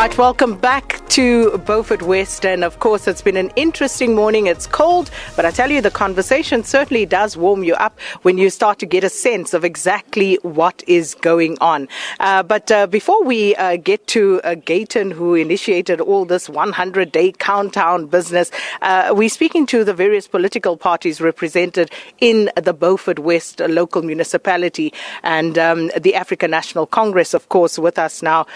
right, welcome back to Beaufort West, and of course it's been an interesting morning. It's cold, but I tell you, the conversation certainly does warm you up when you start to get a sense of exactly what is going on. But before we get to Gayton, who initiated all this 100-day countdown business, we're speaking to the various political parties represented in the Beaufort West local municipality, and the African National Congress, of course, with us now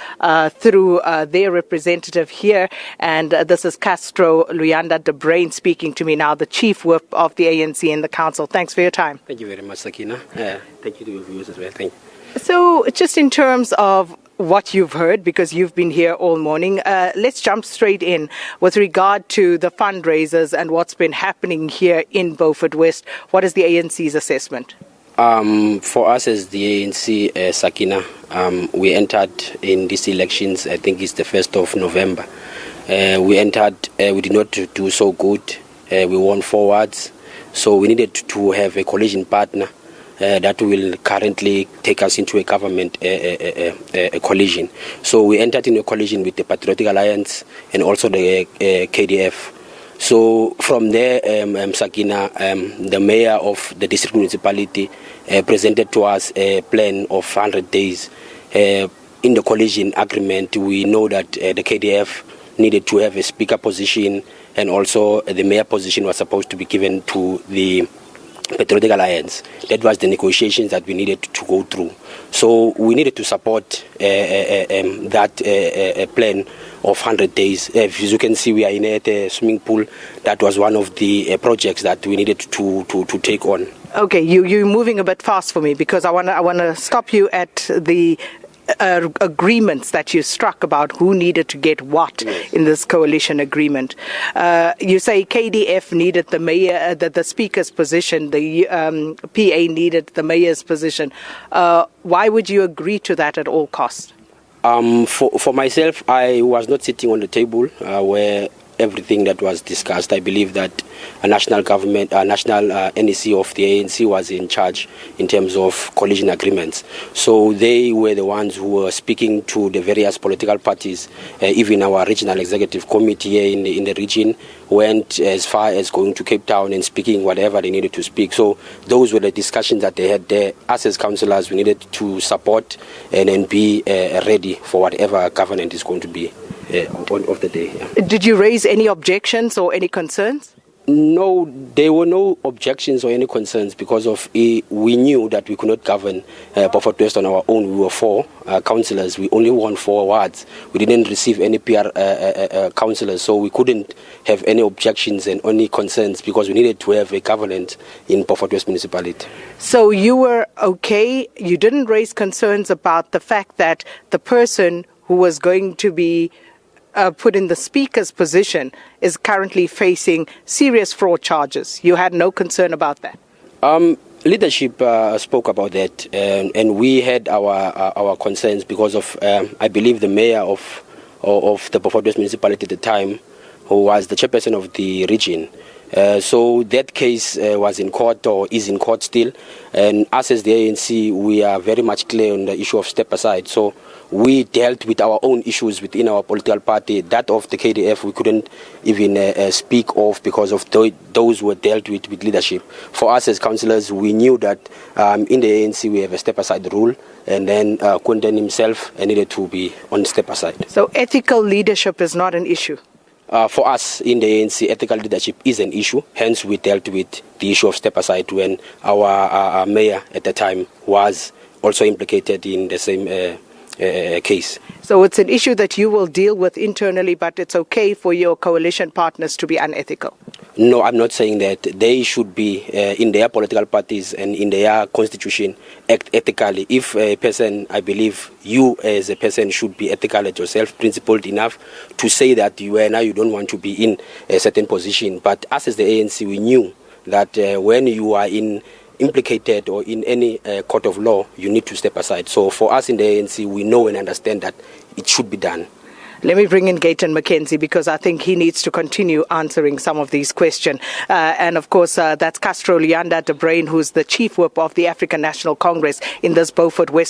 through their representative here, and this is Castro Luyanda de Brain speaking to me now, the Chief Whip of the ANC in the Council. Thanks for your time. Thank you very much, Sakina. Thank you to your viewers as well. Thank you. So just in terms of what you've heard, because you've been here all morning, let's jump straight in with regard to the fundraisers and what's been happening here in Beaufort West. What is the ANC's assessment? For us as the ANC, Sakina, we entered in these elections, I think it's the 1st of November. We entered, we did not do so good. We won 4 wards. So we needed to have a coalition partner that will currently take us into a government a coalition. So we entered in a coalition with the Patriotic Alliance and also the KDF. So from there, Sakina, the mayor of the district municipality presented to us a plan of 100 days. In the coalition agreement, we know that the KDF needed to have a speaker position, and also the mayor position was supposed to be given to the Patriotic Alliance. That was the negotiations that we needed to go through. So we needed to support that plan of 100 days. As you can see, we are in a swimming pool. That was one of the projects that we needed to take on. Okay, you're moving a bit fast for me, because I want to stop you at the agreements that you struck about who needed to get what in this coalition agreement. You say KDF needed the mayor, the speaker's position, the PA needed the mayor's position. Why would you agree to that at all costs? For myself, I was not sitting on the table where everything that was discussed. I believe that a national government, a national NEC of the ANC was in charge in terms of coalition agreements. So they were the ones who were speaking to the various political parties. Even our regional executive committee here in the region went as far as going to Cape Town and speaking whatever they needed to speak. So those were the discussions that they had there. Us as councillors, we needed to support and then be ready for whatever government is going to be of the day. Yeah. Did you raise any objections or any concerns? No, there were no objections or any concerns, because of we knew that we could not govern Beaufort West on our own. We were 4 councillors. We only won 4 wards. We didn't receive any PR councillors, so we couldn't have any objections and any concerns, because we needed to have a governance in Beaufort West municipality. So you were okay? You didn't raise concerns about the fact that the person who was going to be put in the speaker's position is currently facing serious fraud charges? You had no concern about that? Leadership spoke about that, and we had our concerns because of, I believe, the mayor of the Beaufort West municipality at the time, who was the chairperson of the region. So that case was in court, or is in court still, and us as the ANC, we are very much clear on the issue of step aside. So we dealt with our own issues within our political party. That of the KDF we couldn't even speak of, because of those were dealt with leadership. For us as councillors, we knew that in the ANC we have a step aside rule, and then Quentin himself needed to be on step aside. So ethical leadership is not an issue? For us in the ANC, ethical leadership is an issue. Hence, we dealt with the issue of step aside when our mayor at the time was also implicated in the same case. So it's an issue that you will deal with internally, but it's okay for your coalition partners to be unethical? No, I'm not saying that. They should be in their political parties and in their constitution act ethically. If a person, I believe you as a person should be ethical at yourself, principled enough to say that you don't want to be in a certain position. But us as the ANC, we knew that when you are implicated or in any court of law, you need to step aside. So for us in the ANC, we know and understand that it should be done. Let me bring in Gayton McKenzie, because I think he needs to continue answering some of these questions. And of course, that's Castro Luyanda de Brain, who's the Chief Whip of the African National Congress in this Beaufort West.